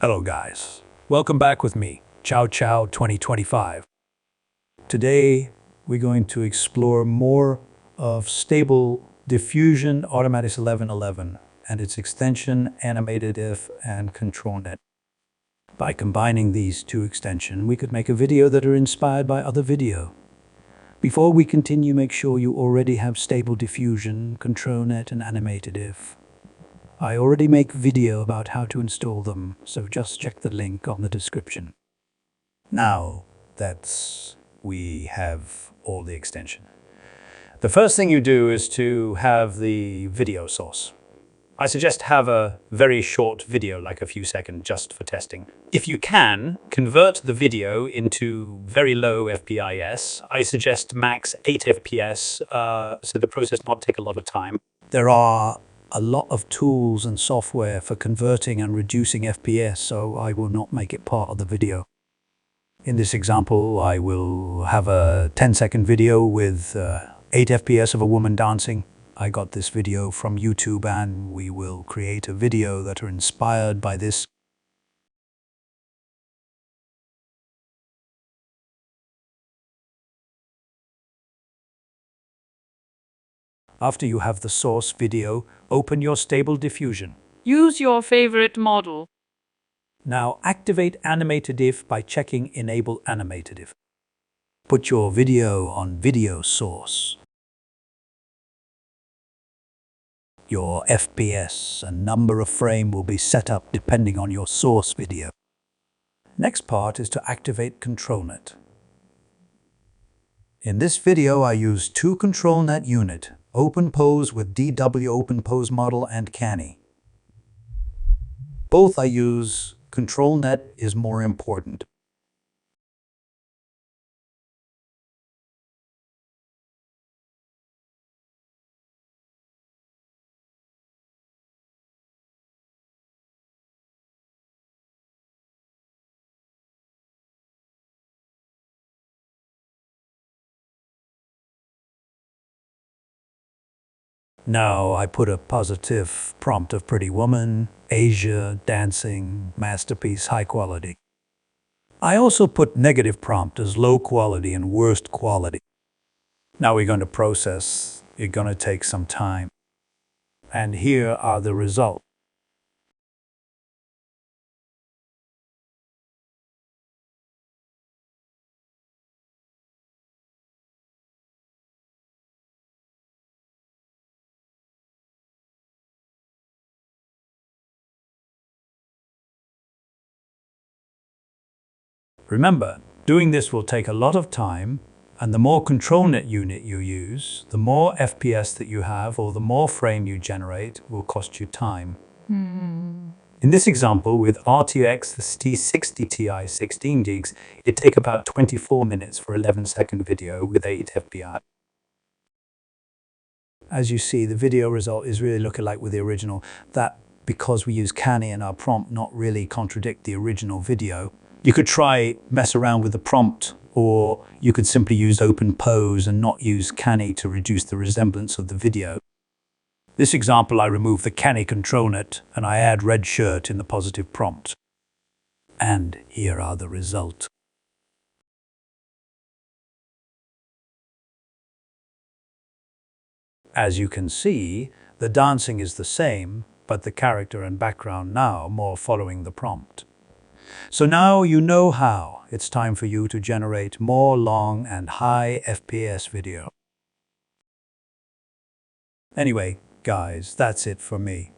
Hello guys, welcome back with me, Chow Chow 2025. Today we're going to explore more of Stable Diffusion AutomatIS 1111 and its extension AnimatedDiff and ControlNet. By combining these two extensions, we could make a video that are inspired by other video. Before we continue, make sure you already have Stable Diffusion, ControlNet and AnimatedDiff. I already make video about how to install them, so just check the link on the description. Now that we have all the extension, the first thing you do is to have the video source. I suggest have a very short video, like a few seconds, just for testing. If you can, convert the video into very low FPS. I suggest max 8 FPS, so the process not take a lot of time. There are a lot of tools and software for converting and reducing FPS, so I will not make it part of the video. In this example, I will have a 10-second video with 8 FPS of a woman dancing. I got this video from YouTube, and we will create a video that are inspired by this. After you have the source video, open your Stable Diffusion. Use your favorite model. Now activate AnimatedDiff by checking Enable AnimatedDiff. Put your video on Video Source. Your FPS and number of frame will be set up depending on your source video. Next part is to activate ControlNet. In this video, I use two ControlNet unit, OpenPose with DW OpenPose model and Canny. Both I use. ControlNet is more important. Now I put a positive prompt of pretty woman, Asia, dancing, masterpiece, high quality. I also put negative prompt as low quality and worst quality. Now we're going to process. It's going to take some time. And here are the results. Remember, doing this will take a lot of time, and the more ControlNet unit you use, the more FPS that you have or the more frame you generate will cost you time. In this example, with RTX T60 Ti 16 gigs, it take about 24 minutes for 11-second video with 8 FPS. As you see, the video result is really looking like with the original. That because we use Canny in our prompt, not really contradict the original video. You could try mess around with the prompt, or you could simply use OpenPose and not use Canny to reduce the resemblance of the video. This example, I remove the Canny ControlNet and I add red shirt in the positive prompt. And here are the results. As you can see, the dancing is the same, but the character and background now more following the prompt. So now you know how. It's time for you to generate more long and high FPS video. Anyway, guys, that's it for me.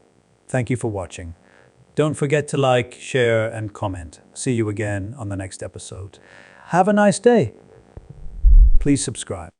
Thank you for watching. Don't forget to like, share, and comment. See you again on the next episode. Have a nice day. Please subscribe.